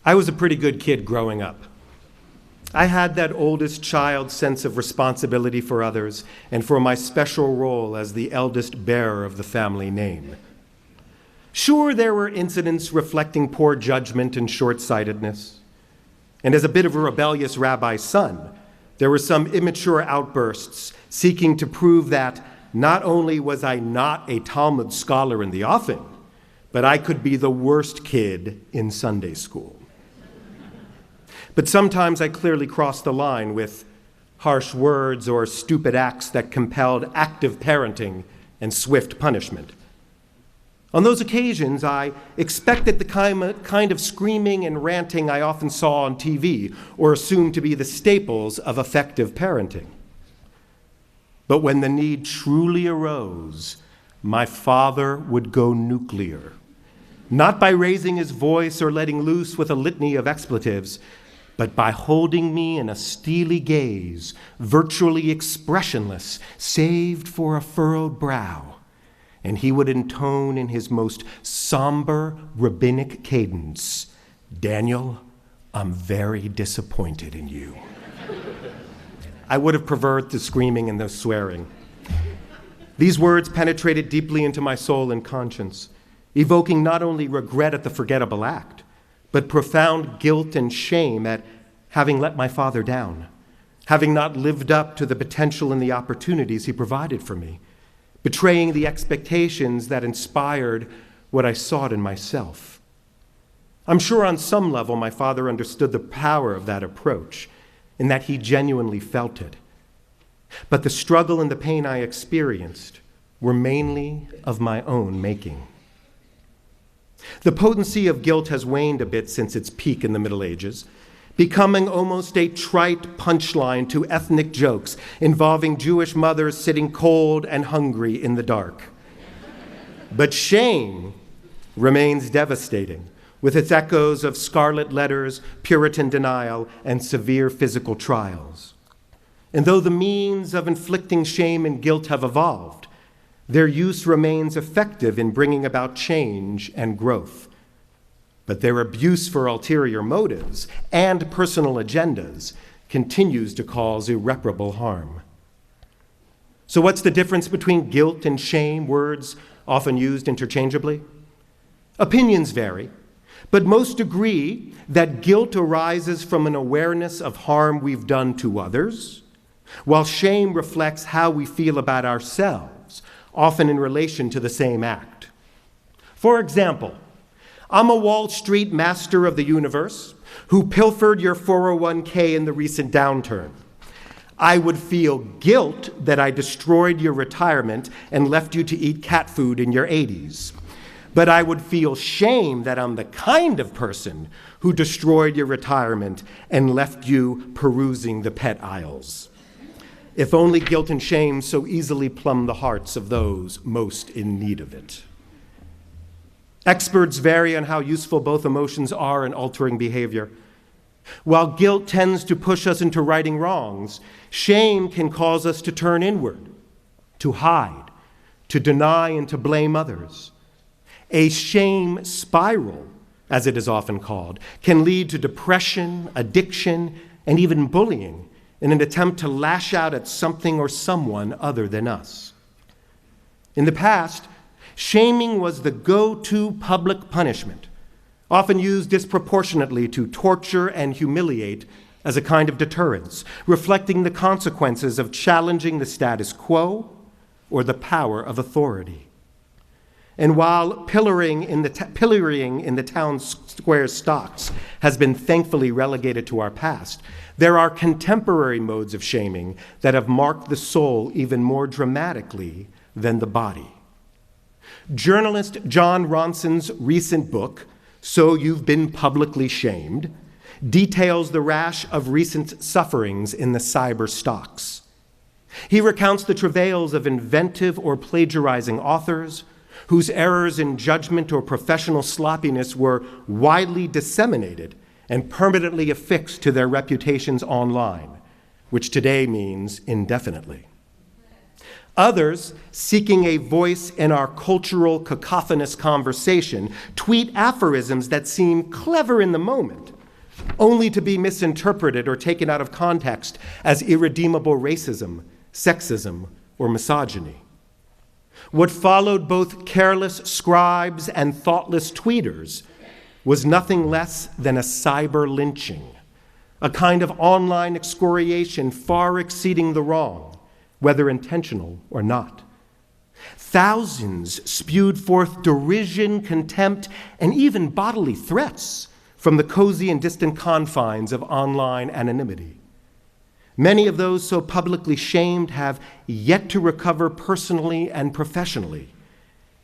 I was a pretty good kid growing up. I had that oldest child sense of responsibility for others and for my special role as the eldest bearer of the family name. Sure, there were incidents reflecting poor judgment and short-sightedness. And as a bit of a rebellious rabbi's son, there were some immature outbursts seeking to prove that not only was I not a Talmud scholar in the offing, but I could be the worst kid in Sunday school. But sometimes I clearly crossed the line with harsh words or stupid acts that compelled active parenting and swift punishment. On those occasions, I expected the kind of screaming and ranting I often saw on TV or assumed to be the staples of effective parenting. But when the need truly arose, my father would go nuclear, not by raising his voice or letting loose with a litany of expletives, but by holding me in a steely gaze, virtually expressionless, save for a furrowed brow, and he would intone in his most somber rabbinic cadence, "Daniel, I'm very disappointed in you." I would have preferred the screaming and the swearing. These words penetrated deeply into my soul and conscience, evoking not only regret at the forgettable act, but profound guilt and shame at having let my father down, having not lived up to the potential and the opportunities he provided for me, betraying the expectations that inspired what I sought in myself. I'm sure on some level my father understood the power of that approach, in that he genuinely felt it. But the struggle and the pain I experienced were mainly of my own making. The potency of guilt has waned a bit since its peak in the Middle Ages, becoming almost a trite punchline to ethnic jokes involving Jewish mothers sitting cold and hungry in the dark. But shame remains devastating, with its echoes of scarlet letters, Puritan denial, and severe physical trials. And though the means of inflicting shame and guilt have evolved, their use remains effective in bringing about change and growth. But their abuse for ulterior motives and personal agendas continues to cause irreparable harm. So what's the difference between guilt and shame, words often used interchangeably? Opinions vary, but most agree that guilt arises from an awareness of harm we've done to others, while shame reflects how we feel about ourselves, often in relation to the same act. For example, I'm a Wall Street master of the universe who pilfered your 401k in the recent downturn. I would feel guilt that I destroyed your retirement and left you to eat cat food in your 80s. But I would feel shame that I'm the kind of person who destroyed your retirement and left you perusing the pet aisles. If only guilt and shame so easily plumb the hearts of those most in need of it. Experts vary on how useful both emotions are in altering behavior. While guilt tends to push us into righting wrongs, shame can cause us to turn inward, to hide, to deny, and to blame others. A shame spiral, as it is often called, can lead to depression, addiction, and even bullying in an attempt to lash out at something or someone other than us. In the past, shaming was the go-to public punishment, often used disproportionately to torture and humiliate as a kind of deterrence, reflecting the consequences of challenging the status quo or the power of authority. And while pillorying in the town square stocks has been thankfully relegated to our past, there are contemporary modes of shaming that have marked the soul even more dramatically than the body. Journalist John Ronson's recent book, So You've Been Publicly Shamed, details the rash of recent sufferings in the cyber stocks. He recounts the travails of inventive or plagiarizing authors whose errors in judgment or professional sloppiness were widely disseminated and permanently affixed to their reputations online, which today means indefinitely. Others, seeking a voice in our cultural cacophonous conversation, tweet aphorisms that seem clever in the moment, only to be misinterpreted or taken out of context as irredeemable racism, sexism, or misogyny. What followed both careless scribes and thoughtless tweeters was nothing less than a cyber lynching, a kind of online excoriation far exceeding the wrong, whether intentional or not. Thousands spewed forth derision, contempt, and even bodily threats from the cozy and distant confines of online anonymity. Many of those so publicly shamed have yet to recover personally and professionally,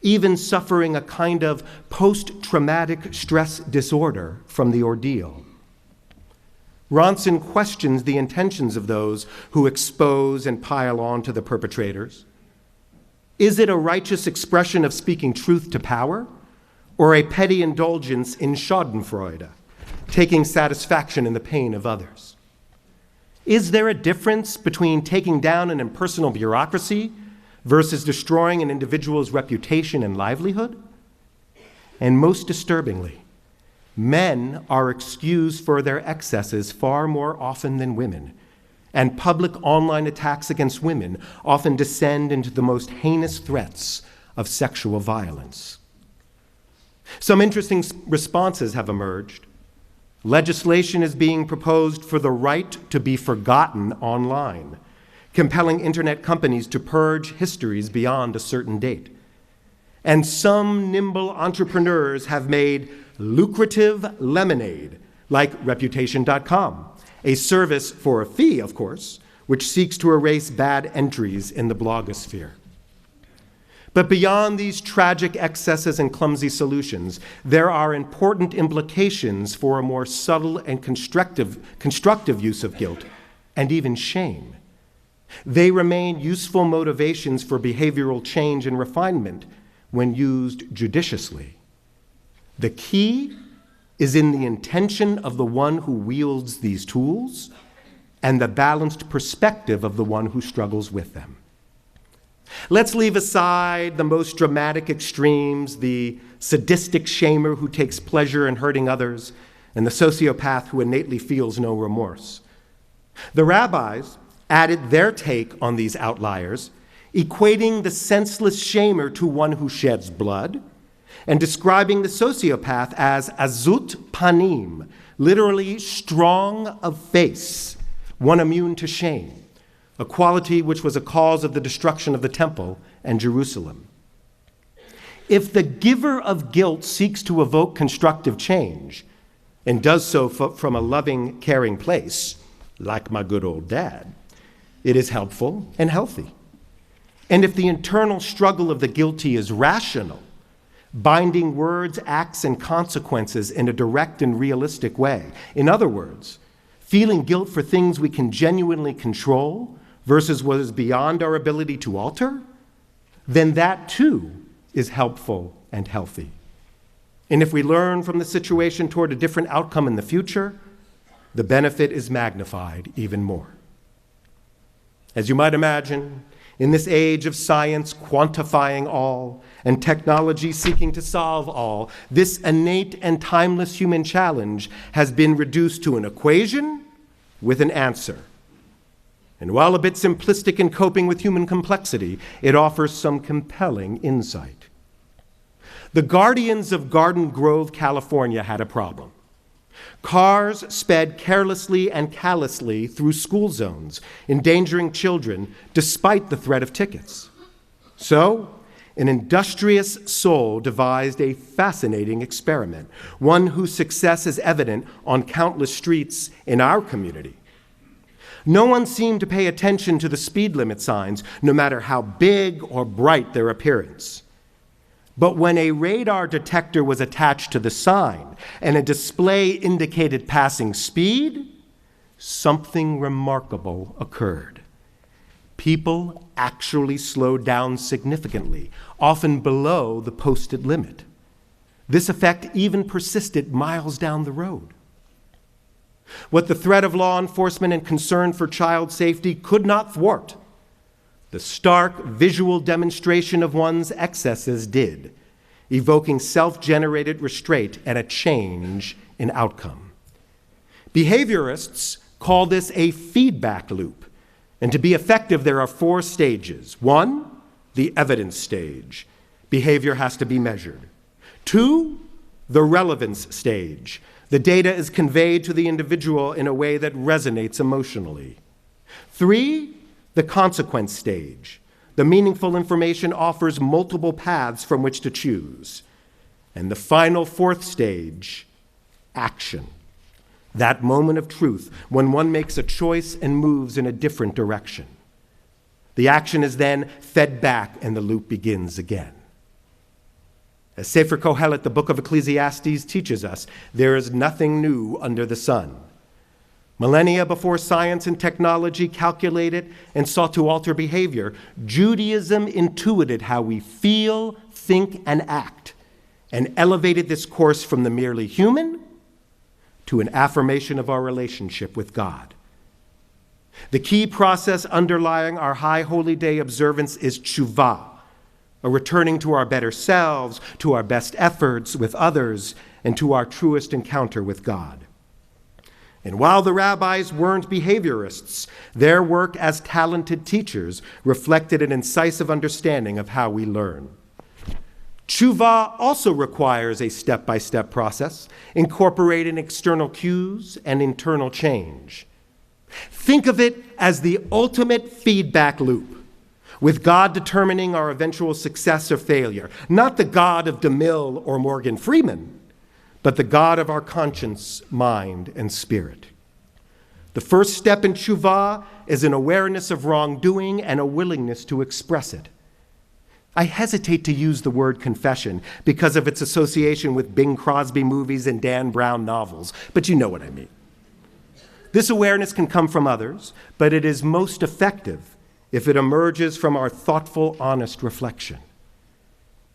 even suffering a kind of post-traumatic stress disorder from the ordeal. Ronson questions the intentions of those who expose and pile on to the perpetrators. Is it a righteous expression of speaking truth to power, or a petty indulgence in schadenfreude, taking satisfaction in the pain of others? Is there a difference between taking down an impersonal bureaucracy versus destroying an individual's reputation and livelihood? And most disturbingly, men are excused for their excesses far more often than women, and public online attacks against women often descend into the most heinous threats of sexual violence. Some interesting responses have emerged. Legislation is being proposed for the right to be forgotten online, compelling internet companies to purge histories beyond a certain date. And some nimble entrepreneurs have made lucrative lemonade, like Reputation.com, a service for a fee, of course, which seeks to erase bad entries in the blogosphere. But beyond these tragic excesses and clumsy solutions, there are important implications for a more subtle and constructive use of guilt, and even shame. They remain useful motivations for behavioral change and refinement when used judiciously. The key is in the intention of the one who wields these tools and the balanced perspective of the one who struggles with them. Let's leave aside the most dramatic extremes, the sadistic shamer who takes pleasure in hurting others, and the sociopath who innately feels no remorse. The rabbis added their take on these outliers, equating the senseless shamer to one who sheds blood, and describing the sociopath as azut panim, literally strong of face, one immune to shame, a quality which was a cause of the destruction of the temple and Jerusalem. If the giver of guilt seeks to evoke constructive change, and does so from a loving, caring place, like my good old dad, it is helpful and healthy. And if the internal struggle of the guilty is rational, binding words, acts, and consequences in a direct and realistic way, in other words, feeling guilt for things we can genuinely control versus what is beyond our ability to alter, then that too is helpful and healthy. And if we learn from the situation toward a different outcome in the future, the benefit is magnified even more. As you might imagine, in this age of science quantifying all and technology seeking to solve all, this innate and timeless human challenge has been reduced to an equation with an answer. And while a bit simplistic in coping with human complexity, it offers some compelling insight. The guardians of Garden Grove, California had a problem. Cars sped carelessly and callously through school zones, endangering children despite the threat of tickets. So, an industrious soul devised a fascinating experiment, one whose success is evident on countless streets in our community. No one seemed to pay attention to the speed limit signs, no matter how big or bright their appearance. But when a radar detector was attached to the sign and a display indicated passing speed, something remarkable occurred. People actually slowed down significantly, often below the posted limit. This effect even persisted miles down the road. What the threat of law enforcement and concern for child safety could not thwart, The stark visual demonstration of one's excesses did, evoking self-generated restraint and a change in outcome. Behaviorists call this a feedback loop, and to be effective, there are 4 stages. 1, the evidence stage. Behavior has to be measured. 2, the relevance stage. The data is conveyed to the individual in a way that resonates emotionally. 3, the consequence stage. The meaningful information offers multiple paths from which to choose. And the final 4th stage, action. That moment of truth when one makes a choice and moves in a different direction. The action is then fed back and the loop begins again. As Sefer Kohelet, the book of Ecclesiastes, teaches us, there is nothing new under the sun. Millennia before science and technology calculated and sought to alter behavior, Judaism intuited how we feel, think, and act, and elevated this course from the merely human to an affirmation of our relationship with God. The key process underlying our High Holy Day observance is tshuva, a returning to our better selves, to our best efforts with others, and to our truest encounter with God. And while the rabbis weren't behaviorists, their work as talented teachers reflected an incisive understanding of how we learn. Tshuva also requires a step-by-step process, incorporating external cues and internal change. Think of it as the ultimate feedback loop, with God determining our eventual success or failure, not the God of DeMille or Morgan Freeman, but the God of our conscience, mind, and spirit. The first step in tshuva is an awareness of wrongdoing and a willingness to express it. I hesitate to use the word confession because of its association with Bing Crosby movies and Dan Brown novels, but you know what I mean. This awareness can come from others, but it is most effective if it emerges from our thoughtful, honest reflection.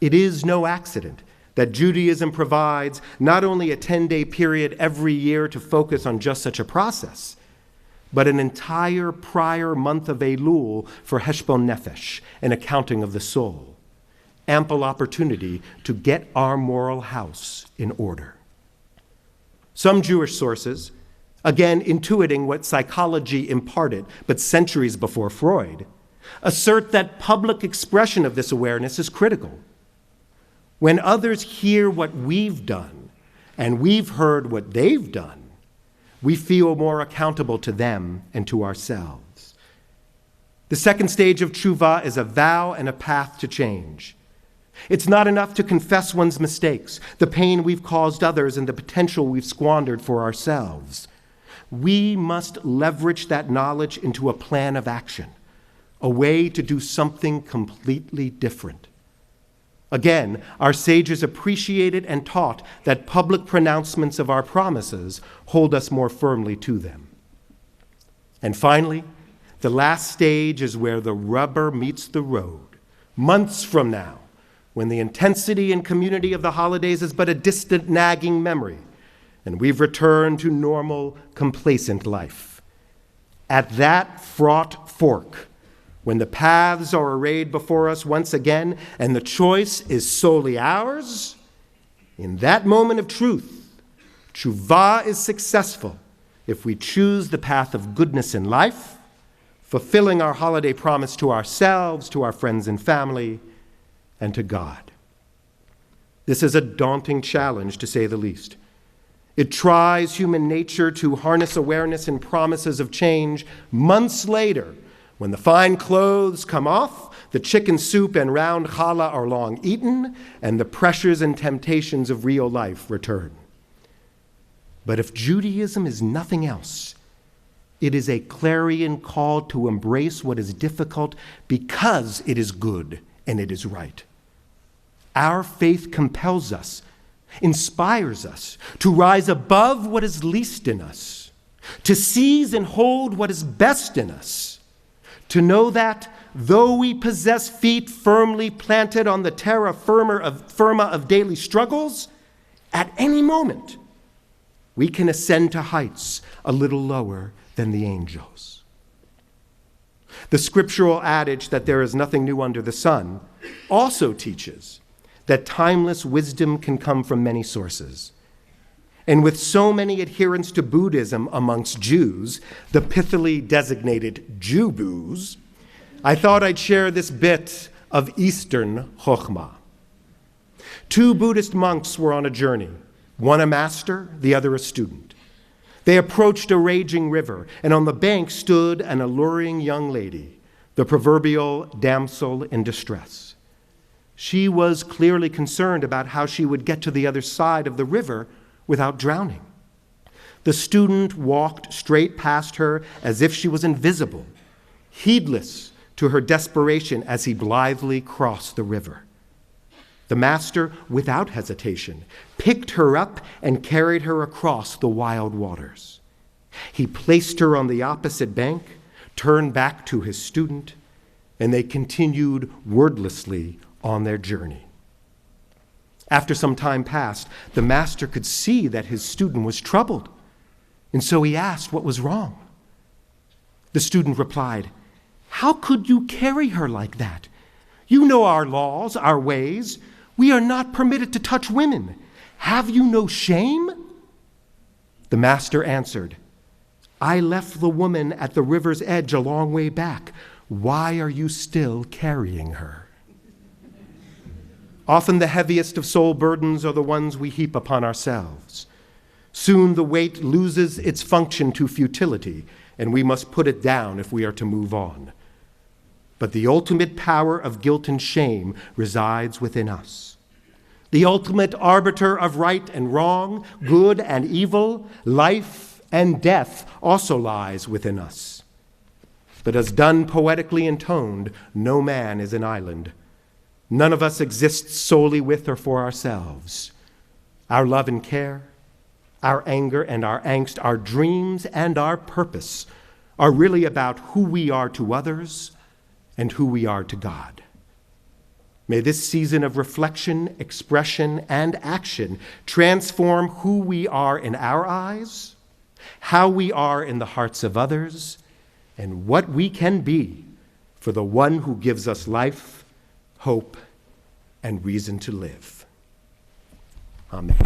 It is no accident that Judaism provides not only a 10-day period every year to focus on just such a process, but an entire prior month of Elul for Heshbon Nefesh, an accounting of the soul. Ample opportunity to get our moral house in order. Some Jewish sources, again intuiting what psychology imparted, but centuries before Freud, assert that public expression of this awareness is critical. When others hear what we've done, and we've heard what they've done, we feel more accountable to them and to ourselves. The second stage of tshuva is a vow and a path to change. It's not enough to confess one's mistakes, the pain we've caused others, and the potential we've squandered for ourselves. We must leverage that knowledge into a plan of action, a way to do something completely different. Again, our sages appreciated and taught that public pronouncements of our promises hold us more firmly to them. And finally, the last stage is where the rubber meets the road. Months from now, when the intensity and community of the holidays is but a distant, nagging memory, and we've returned to normal, complacent life. At that fraught fork, when the paths are arrayed before us once again and the choice is solely ours, in that moment of truth, tshuva is successful if we choose the path of goodness in life, fulfilling our holiday promise to ourselves, to our friends and family, and to God. This is a daunting challenge, to say the least. It tries human nature to harness awareness and promises of change months later, when the fine clothes come off, the chicken soup and round challah are long eaten, and the pressures and temptations of real life return. But if Judaism is nothing else, it is a clarion call to embrace what is difficult because it is good and it is right. Our faith compels us, inspires us to rise above what is least in us, to seize and hold what is best in us, to know that, though we possess feet firmly planted on the terra firma of daily struggles, at any moment, we can ascend to heights a little lower than the angels. The scriptural adage that there is nothing new under the sun also teaches that timeless wisdom can come from many sources. And with so many adherents to Buddhism amongst Jews, the pithily designated Jew-boos, I thought I'd share this bit of Eastern Chokhmah. Two Buddhist monks were on a journey, one a master, the other a student. They approached a raging river, and on the bank stood an alluring young lady, the proverbial damsel in distress. She was clearly concerned about how she would get to the other side of the river without drowning. The student walked straight past her as if she was invisible, heedless to her desperation as he blithely crossed the river. The master, without hesitation, picked her up and carried her across the wild waters. He placed her on the opposite bank, turned back to his student, and they continued wordlessly on their journey. After some time passed, the master could see that his student was troubled, and so he asked what was wrong. The student replied, "How could you carry her like that? You know our laws, our ways. We are not permitted to touch women. Have you no shame?" The master answered, "I left the woman at the river's edge a long way back. Why are you still carrying her?" Often the heaviest of soul burdens are the ones we heap upon ourselves. Soon the weight loses its function to futility, and we must put it down if we are to move on. But the ultimate power of guilt and shame resides within us. The ultimate arbiter of right and wrong, good and evil, life and death also lies within us. But as done poetically intoned, no man is an island. None of us exists solely with or for ourselves. Our love and care, our anger and our angst, our dreams and our purpose are really about who we are to others and who we are to God. May this season of reflection, expression, and action transform who we are in our eyes, how we are in the hearts of others, and what we can be for the one who gives us life, hope, and reason to live. Amen.